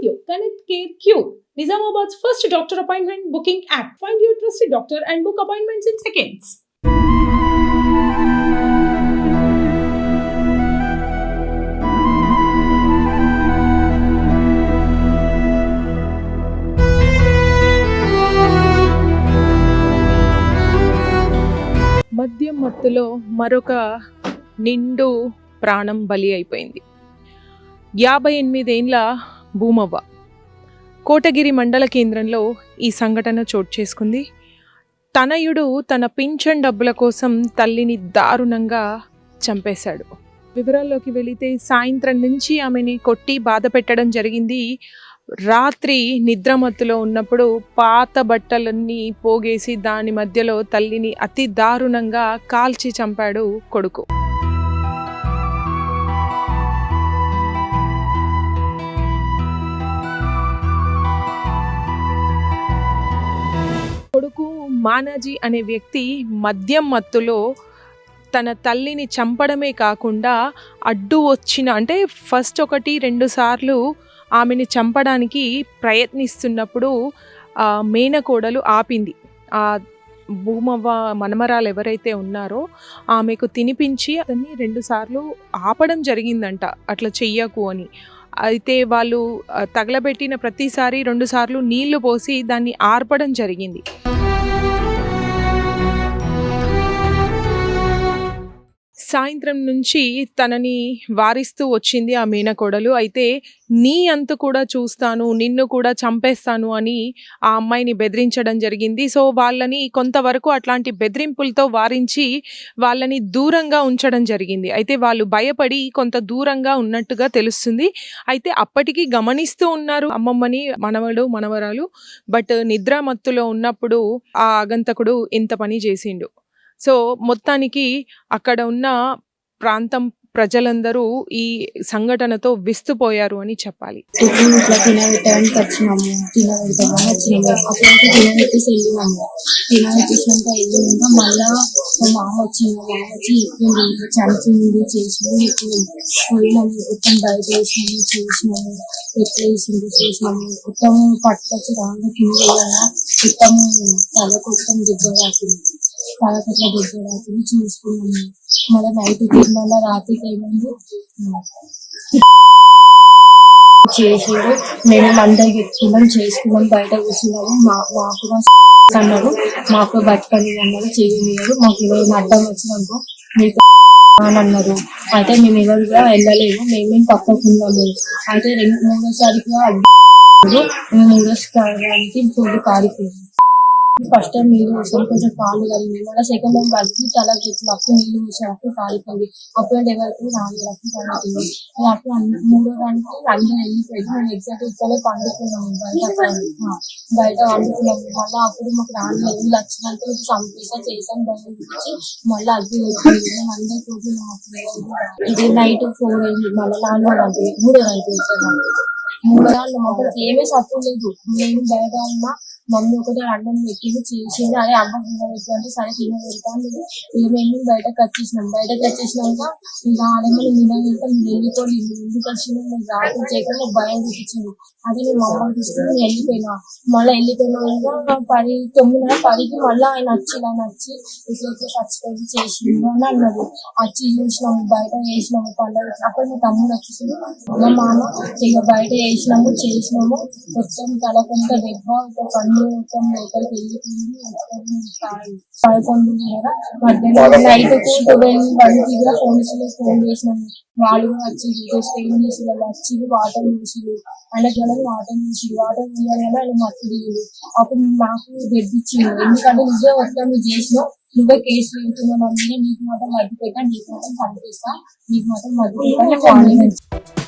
you. Connect Care Cure, Nizamabad's first doctor appointment booking app. Find your trusted doctor and book appointments in seconds. మద్యం మత్తులో మరొక నిండు ప్రాణం బలి అయిపోయింది. 58 ఏళ్ల భూమవ్వ కోటగిరి మండల కేంద్రంలో ఈ సంఘటన చోటు చేసుకుంది. తనయుడు తన పింఛన్ డబ్బుల కోసం తల్లిని దారుణంగా చంపేశాడు. వివరాల్లోకి వెళితే సాయంత్రం నుంచి ఆమెని కొట్టి బాధ పెట్టడం జరిగింది. రాత్రి నిద్రమత్తులో ఉన్నప్పుడు పాత బట్టలన్నీ పోగేసి దాని మధ్యలో తల్లిని అతి దారుణంగా కాల్చి చంపాడు కొడుకు. కొడుకు మానాజీ అనే వ్యక్తి మద్యం మత్తులో తన తల్లిని చంపడమే కాకుండా అడ్డు వచ్చిన అంటే ఫస్ట్ 1-2 సార్లు ఆమెని చంపడానికి ప్రయత్నిస్తున్నప్పుడు మేనకోడలు ఆపింది. ఆ భూమవ్వ మనమరాలు ఎవరైతే ఉన్నారో ఆమెకు తినిపించి అతన్ని 2 సార్లు ఆపడం జరిగిందంట, అట్లా చెయ్యకు అని. అయితే వాళ్ళు తగలబెట్టిన ప్రతిసారి 2 సార్లు నీళ్లు పోసి దాన్ని ఆర్పడం జరిగింది. సాయంత్రం నుంచి తనని వారిస్తూ వచ్చింది ఆ మేనకోడలు. అయితే నీ అంతు కూడా చూస్తాను, నిన్ను కూడా చంపేస్తాను అని ఆ అమ్మాయిని బెదిరించడం జరిగింది. సో వాళ్ళని కొంతవరకు అట్లాంటి బెదిరింపులతో వారించి వాళ్ళని దూరంగా ఉంచడం జరిగింది. అయితే వాళ్ళు భయపడి కొంత దూరంగా ఉన్నట్టుగా తెలుస్తుంది. అయితే అప్పటికి గమనిస్తూ ఉన్నారు అమ్మమ్మని మనవడు మనవరాలు. బట్ నిద్ర మత్తులో ఉన్నప్పుడు ఆ ఆగంతకుడు ఇంత పని చేసిండు. సో మొత్తానికి అక్కడ ఉన్న ప్రాంతం ప్రజలందరూ ఈ సంఘటనతో విస్తుపోయారు అని చెప్పాలి. ఇట్లా తినబెట్టడానికి వచ్చినాము, తినబెడతామని వచ్చినాము. అప్పుడు తినబెట్టేసి వెళ్ళినాము. తినబెట్టేసినాక వెళ్ళినాక మళ్ళా మా మామ వచ్చింది. మా మామ వచ్చి చెప్పింది చనిపోయింది చేసింది చెప్పింది. పోయినాము, మొత్తం బయట వేసినాము, చేసినాము, ఎట్లా వేసింది చేసినాము. మొత్తం పట్టుకొచ్చి రాగా కింద మొత్తం తలకు మొత్తం దగ్గర రాకుండా తలకట్ల దగ్గర రాకుండా చూసుకున్నాము. మళ్ళీ నైట్ మళ్ళీ రాత్రికి ఏమైంది చేసాడు. మేము అందరికి ఎత్తుకున్నాం, చేసుకున్నాం, బయట కూర్చున్నాము. మాకు అన్నారు, మాకు బతకని అన్నారు, చేయనియరు. మాకు ఎవరు అడ్డం వచ్చినాము మీకు అని అన్నారు. అయితే మేము ఎవరు కూడా వెళ్ళలేము, మేమేం పక్కకున్నాము. అయితే 3వ మేము 3వ పొద్దు కారిపోయాము. ఫస్ట్ టైం నీళ్ళు పోసాము, కొంచెం కాళ్ళు కలిగింది. మళ్ళీ సెకండ్ టైం కలిపి తల అప్పుడు నీళ్ళు పోసినప్పుడు కాలిపోయింది. అప్పుడు ఎవరికి రాలేదు, అప్పుడు కాలిపోయింది. అప్పుడు 3వ దానికి అందరూ వెళ్ళిపోయింది. మేము ఎగ్జాక్ట్ ఇక్కడే పండుకున్నాము, బయట వండుకున్నాము. మళ్ళీ అప్పుడు మాకు రాలేదు. వీళ్ళు వచ్చినాక చంపేసా చేసాం బయట గురించి మళ్ళీ అగ్గి వచ్చింది. మేము అందరూ కూర్చున్నాం. అప్పుడు ఇది నైట్ 4 అయింది. మళ్ళీ 4వ గంట 3వ నైట్ 3 గంటలు మాకు ఏమీ సత్తు లేదు. మేము బయట ఉన్నా మమ్మీ ఒకటి అన్నం పెట్టింది చేసేది. అదే అమ్మ తినబెట్టిందంటే సరే తినబెడతాను. మేము బయటకు వచ్చేసినాం. బయటకు వచ్చేసినాక ఇంకా ఆడేమో తినబెడతాం వెళ్ళిపోయి ఎందుకు వచ్చినా మేము రాత్రి చేయకుండా భయం చూపించింది. అదే నేను మా అమ్మ తీసుకుని నేను వెళ్ళిపోయినా. మళ్ళీ వెళ్ళిపోయినాక 9:10కి మళ్ళీ ఆయన వచ్చి ఇట్లా చచ్చిపోయి చేసిండు అని అన్నారు. వచ్చి చూసినాము, బయట వేసినాము పండుగ. అప్పుడు మా తమ్ముడు వచ్చేసింది. మా మామ ఇక బయట వేసినాము చేసినాము. మొత్తం తలకొంత దెబ్బ, ఒక కన్ను మొత్తం లోపలికి వెళ్ళిపోయింది. 11 మధ్యాహ్నం నైట్ 12-1కి కూడా ఫోన్ చేసినాము. వాళ్ళు కూడా వచ్చి స్టేన్ చేసి వాళ్ళు వచ్చి వాటర్ చూసిరు. ఆయనకి వాటర్ చూసిరు. వాటర్ తీయాలి ఆయన మత్తు దిగుడు. అప్పుడు నాకు గెడ్డిచ్చింది. ఎందుకంటే నువ్వే వస్తా నువ్వు చేసినావు, నువ్వే కేసు వెళ్తున్నావు, నీకు మాత్రం మధ్య పెట్టా, నీకు మాత్రం చంపేస్తా, నీకు మాత్రం మధ్య పెట్టా.